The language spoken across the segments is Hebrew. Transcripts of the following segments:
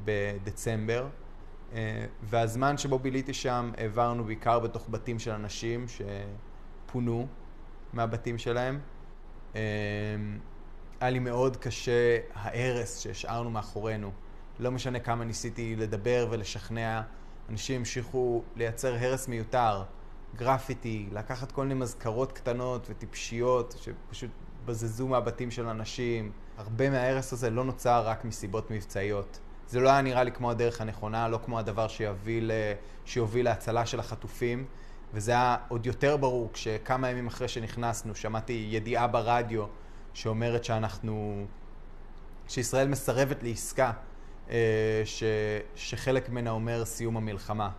בדצמבר, והזמן שבו ביליתי שם העברנו בעיקר בתוך בתים של אנשים שפונו מהבתים שלהם. היה לי מאוד קשה ההרס שהשארנו מאחורינו. לא משנה כמה ניסיתי לדבר ולשכנע, אנשים המשיכו לייצר הרס מיותר, גרפיטי, לקחת כל מיני מזכרות קטנות וטיפשיות שפשוט בזזו מהבתים של אנשים. הרבה מההרס הזה לא נוצר רק מסיבות מבצעיות. זה לא היה נראה לי כמו הדרך הנכונה, לא כמו הדבר שיוביל להצלה של החטופים, וזה היה עוד יותר ברור כשכמה ימים אחרי שנכנסנו שמעתי ידיעה ברדיו שאומרת שישראל מסרבת לעסקה, שחלק ממנה אומר סיום המלחמה.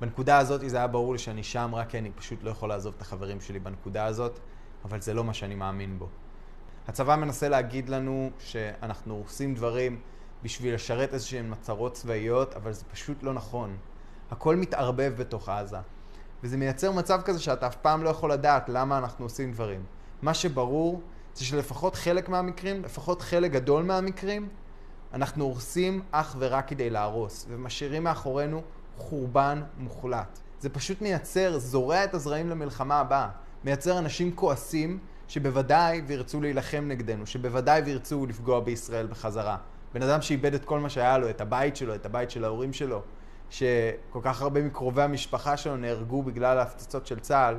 בנקודה הזאת זה היה ברור לי שאני שם רק כי אני פשוט לא יכול לעזוב את החברים שלי בנקודה הזאת, אבל זה לא מה שאני מאמין בו. הצבא מנסה להגיד לנו שאנחנו עושים דברים בשביל לשרת איזשהן מטרות צבאיות, אבל זה פשוט לא נכון. הכל מתערבב בתוך עזה. וזה מייצר מצב כזה שאתה אף פעם לא יכול לדעת למה אנחנו עושים דברים. מה שברור זה שלפחות חלק מהמקרים, לפחות חלק גדול מהמקרים, אנחנו הורסים אך ורק כדי להרוס, ומשאירים מאחורינו חורבן מוחלט. זה פשוט מייצר, זורע את הזרעים למלחמה הבאה. מייצר אנשים כועסים שבוודאי וירצו להילחם נגדנו, שבוודאי וירצו לפגוע בישראל בחזרה. בן אדם שאיבד את כל מה שהיה לו, את הבית שלו, את הבית של ההורים שלו, שכל כך הרבה מקרובי המשפחה שלו נהרגו בגלל ההפצצות של צה"ל,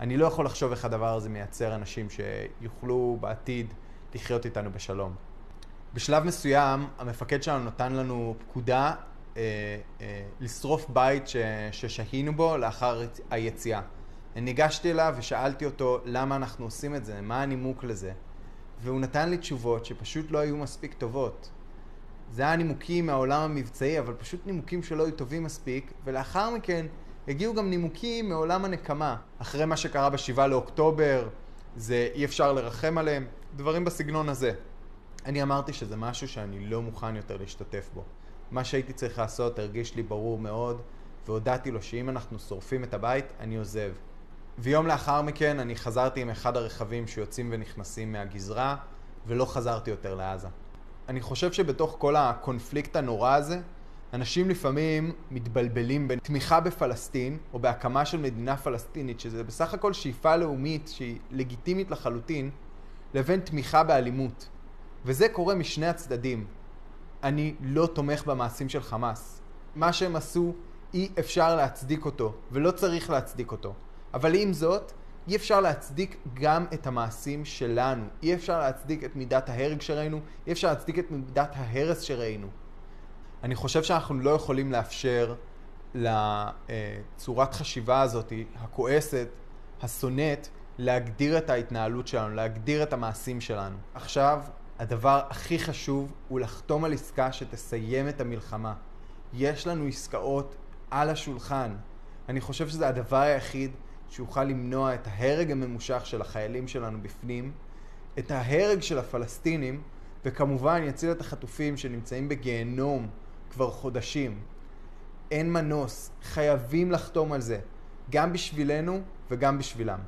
אני לא יכול לחשוב איך הדבר הזה מייצר אנשים שיוכלו בעתיד לחיות איתנו בשלום. בשלב מסוים, המפקד שלנו נתן לנו פקודה לשרוף בית ששהינו בו לאחר היציאה. ניגשתי אליו ושאלתי אותו למה אנחנו עושים את זה, מה הנימוק לזה. והוא נתן לי תשובות שפשוט לא היו מספיק טובות. זה היה נימוקים מהעולם המבצעי, אבל פשוט נימוקים שלא היו טובים מספיק, ולאחר מכן הגיעו גם נימוקים מעולם הנקמה. אחרי מה שקרה ב7 לאוקטובר, זה אי אפשר לרחם עליהם, דברים בסגנון הזה. אני אמרתי שזה משהו שאני לא מוכן יותר להשתתף בו. מה שהייתי צריך לעשות הרגיש לי ברור מאוד, והודעתי לו שאם אנחנו שורפים את הבית, אני עוזב. ויום לאחר מכן אני חזרתי עם אחד הרכבים שיוצאים ונכנסים מהגזרה, ולא חזרתי יותר לעזה. אני חושב שבתוך כל הקונפליקט הנורא הזה, אנשים לפעמים מתבלבלים בין תמיכה בפלסטין, או בהקמה של מדינה פלסטינית, שזה בסך הכל שאיפה לאומית שהיא לגיטימית לחלוטין, לבין תמיכה באלימות. וזה קורה משני הצדדים. אני לא תומך במעשים של חמאס. מה שהם עשו, אי אפשר להצדיק אותו, ולא צריך להצדיק אותו. אבל עם זאת, אי אפשר להצדיק גם את המעשים שלנו. אי אפשר להצדיק את מידת ההרג שראינו, אי אפשר להצדיק את מידת ההרס שראינו. אני חושב שאנחנו לא יכולים לאפשר לצורת חשיבה הזאת, הכועסת, השונאת, להגדיר את ההתנהלות שלנו, להגדיר את המעשים שלנו. עכשיו, הדבר הכי חשוב הוא לחתום על עסקה שתסיים את המלחמה. יש לנו עסקאות על השולחן. אני חושב שזה הדבר היחיד שיוכל למנוע את ההרג הממושך של החיילים שלנו בפנים, את ההרג של הפלסטינים, וכמובן יציל את החטופים שנמצאים בגיהנום כבר חודשים. אין מנוס, חייבים לחתום על זה, גם בשבילנו וגם בשבילם.